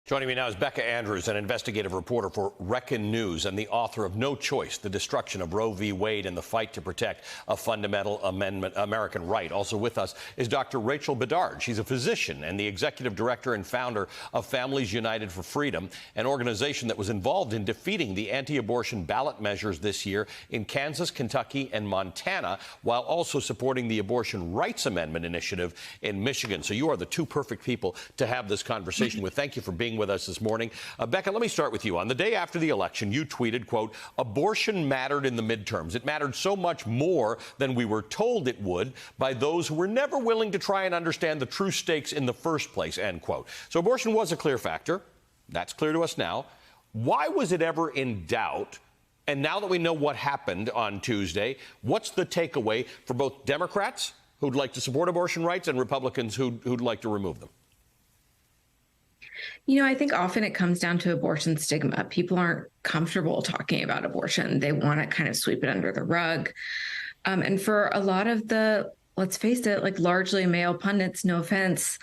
Joining me now is Becca Andrews, an investigative reporter for Reckon News and the author of No Choice, The Destruction of Roe v. Wade and the Fight to Protect a Fundamental American Right. Also with us is Dr. Rachel Bedard. She's a physician and the executive director and founder of Families United for Freedom, an organization that was involved in defeating the anti-abortion ballot measures this year in Kansas, Kentucky, and Montana, while also supporting the Abortion Rights Amendment initiative in Michigan. So you are the two perfect people to have this conversation with. Thank you for being with us this morning. Becca, let me start with you. On the day after the election, you tweeted, quote, "Abortion mattered in the midterms. It mattered so much more than we were told it would by those who were never willing to try and understand the true stakes in the first place," end quote. So abortion was a clear factor. That's clear to us now. Why was it ever in doubt? And now that we know what happened on Tuesday, what's the takeaway for both Democrats who'd like to support abortion rights and Republicans who'd like to remove them? You know, I think often it comes down to abortion stigma. People aren't comfortable talking about abortion. They want to kind of sweep it under the rug. And for a lot of the, let's face it, like largely male pundits, no offense,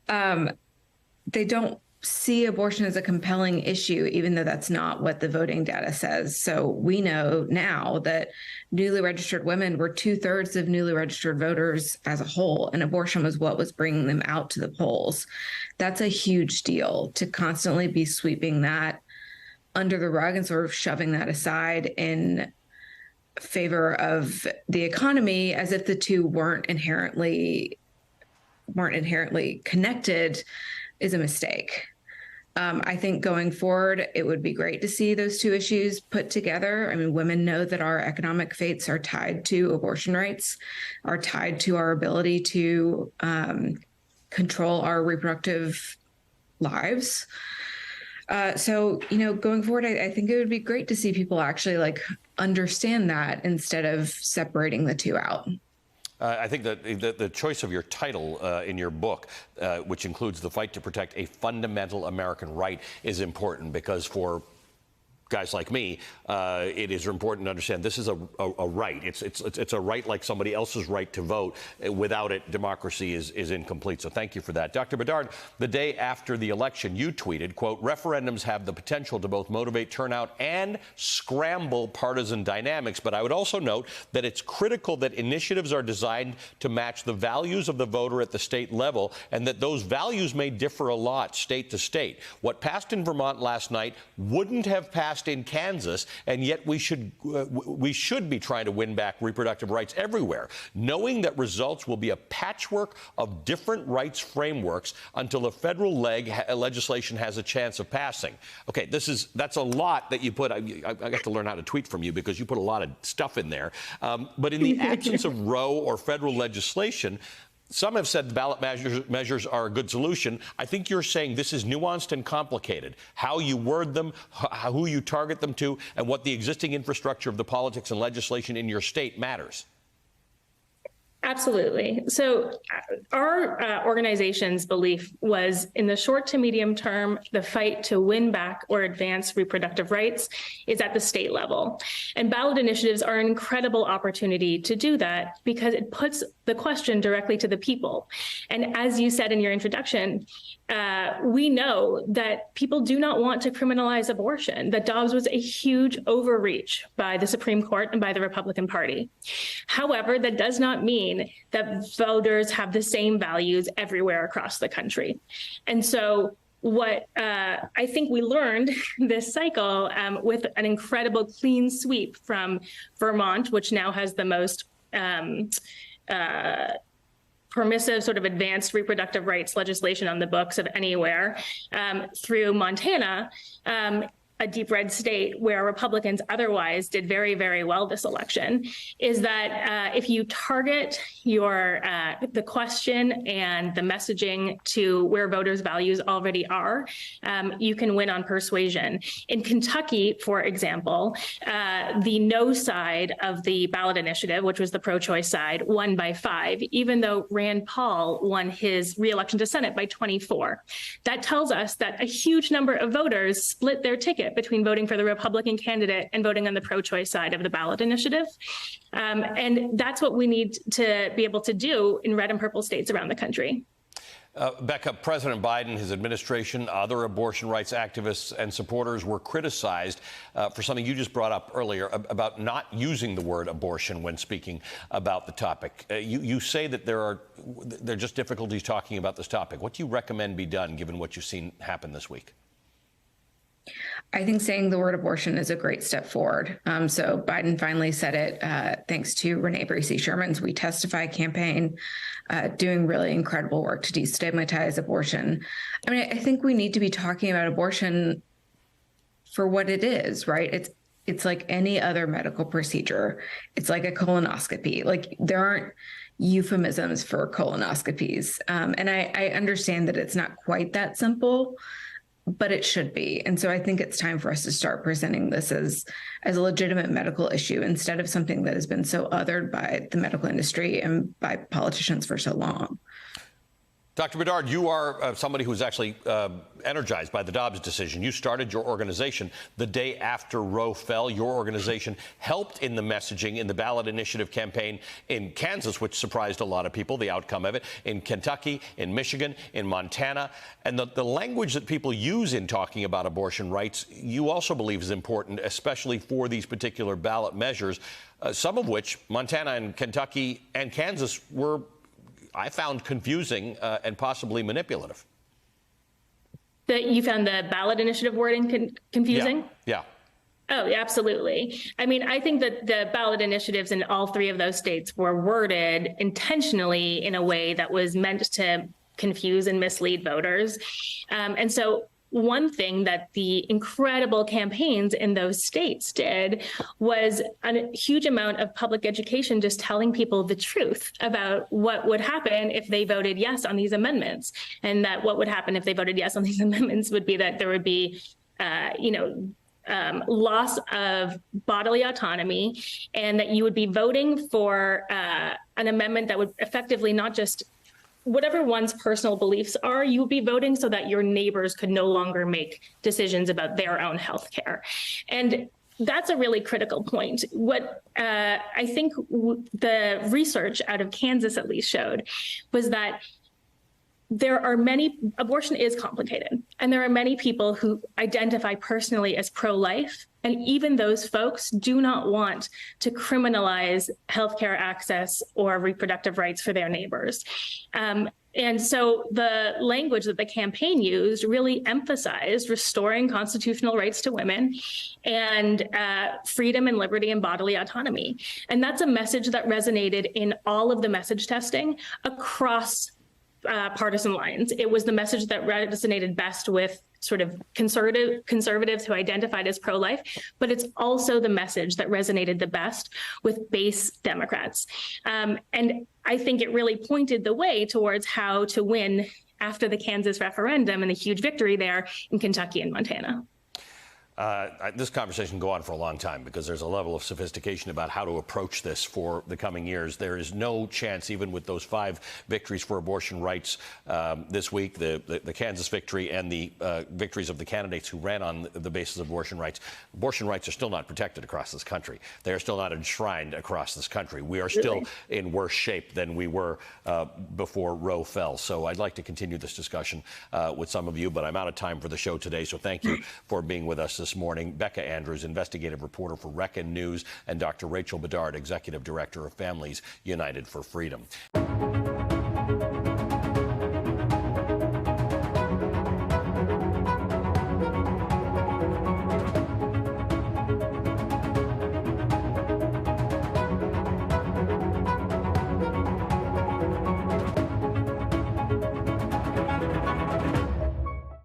they don't see abortion as a compelling issue, even though that's not what the voting data says. So we know now that newly registered women were 2/3 of newly registered voters as a whole, and abortion was what was bringing them out to the polls. That's a huge deal to constantly be sweeping that under the rug and sort of shoving that aside in favor of the economy, as if the two weren't inherently connected, is a mistake. I think going forward, it would be great to see those two issues put together. I mean, women know that our economic fates are tied to abortion rights, are tied to our ability to control our reproductive lives. So, you know, going forward, I think it would be great to see people actually understand that instead of separating the two out. I think that the choice of your title in your book, which includes the fight to protect a fundamental American right, is important because for guys like me, it is important to understand this is a right. It's a right like somebody else's right to vote. Without it, democracy is incomplete. So thank you for that. Dr. Bedard, the day after the election, you tweeted, quote, "Referendums have the potential to both motivate turnout and scramble partisan dynamics. But I would also note that it's critical that initiatives are designed to match the values of the voter at the state level and that those values may differ a lot state to state. What passed in Vermont last night wouldn't have passed in Kansas, and yet we should be trying to win back reproductive rights everywhere, knowing that results will be a patchwork of different rights frameworks until the federal legislation has a chance of passing." Okay, that's a lot that you put. I got to learn how to tweet from you because you put a lot of stuff in there. But in the absence of Roe or federal legislation, some have said ballot measures are a good solution. I think you're saying this is nuanced and complicated. How you word them, who you target them to, and what the existing infrastructure of the politics and legislation in your state matters. Absolutely. So our organization's belief was in the short to medium term, the fight to win back or advance reproductive rights is at the state level. And ballot initiatives are an incredible opportunity to do that because it puts the question directly to the people. And as you said in your introduction, we know that people do not want to criminalize abortion, that Dobbs was a huge overreach by the Supreme Court and by the Republican Party. However, that does not mean that voters have the same values everywhere across the country. And so what I think we learned this cycle with an incredible clean sweep from Vermont, which now has the most permissive sort of advanced reproductive rights legislation on the books of anywhere, through Montana, a deep red state where Republicans otherwise did very, very well this election, is that if you target the question and the messaging to where voters' values already are, you can win on persuasion. In Kentucky, for example, the no side of the ballot initiative, which was the pro-choice side, won by 5, even though Rand Paul won his reelection to Senate by 24. That tells us that a huge number of voters split their ticket between voting for the Republican candidate and voting on the pro-choice side of the ballot initiative. And that's what we need to be able to do in red and purple states around the country. Becca, President Biden, his administration, other abortion rights activists and supporters were criticized for something you just brought up earlier about not using the word abortion when speaking about the topic. You say that there are just difficulties talking about this topic. What do you recommend be done given what you've seen happen this week? I think saying the word abortion is a great step forward. So Biden finally said it thanks to Renee Bracey Sherman's We Testify campaign, doing really incredible work to destigmatize abortion. I mean, I think we need to be talking about abortion for what it is, right? It's like any other medical procedure. It's like a colonoscopy. Like there aren't euphemisms for colonoscopies. And I understand that it's not quite that simple, but it should be. And so I think it's time for us to start presenting this as a legitimate medical issue instead of something that has been so othered by the medical industry and by politicians for so long. Dr. Bedard, you are somebody who's actually energized by the Dobbs decision. You started your organization the day after Roe fell. Your organization helped in the messaging in the ballot initiative campaign in Kansas, which surprised a lot of people, the outcome of it, in Kentucky, in Michigan, in Montana. And the language that people use in talking about abortion rights, you also believe is important, especially for these particular ballot measures, some of which Montana and Kentucky and Kansas were, I found, confusing and possibly manipulative. That you found the ballot initiative wording confusing? Yeah. Oh, yeah, absolutely. I mean, I think that the ballot initiatives in all three of those states were worded intentionally in a way that was meant to confuse and mislead voters. And so one thing that the incredible campaigns in those states did was a huge amount of public education, just telling people the truth about what would happen if they voted yes on these amendments. And that what would happen if they voted yes on these amendments would be that there would be, loss of bodily autonomy, and that you would be voting for an amendment that would effectively not just whatever one's personal beliefs are, you would be voting so that your neighbors could no longer make decisions about their own health care. And that's a really critical point. What I think the research out of Kansas at least showed was that abortion is complicated, and there are many people who identify personally as pro-life, and even those folks do not want to criminalize healthcare access or reproductive rights for their neighbors. And so the language that the campaign used really emphasized restoring constitutional rights to women and freedom and liberty and bodily autonomy. And that's a message that resonated in all of the message testing across partisan lines. It was the message that resonated best with sort of conservatives who identified as pro-life, but it's also the message that resonated the best with base Democrats. And I think it really pointed the way towards how to win after the Kansas referendum and the huge victory there in Kentucky and Montana. This conversation can go on for a long time because there's a level of sophistication about how to approach this for the coming years. There is no chance, even with those 5 victories for abortion rights this week, the Kansas victory and the victories of the candidates who ran on the basis of abortion rights are still not protected across this country. They are still not enshrined across this country. We are still in worse shape than we were before Roe fell. So I'd like to continue this discussion with some of you, but I'm out of time for the show today. So thank you for being with us this morning. Becca Andrews, investigative reporter for Reckon News, and Dr. Rachel Bedard, executive director of Families United for Freedom.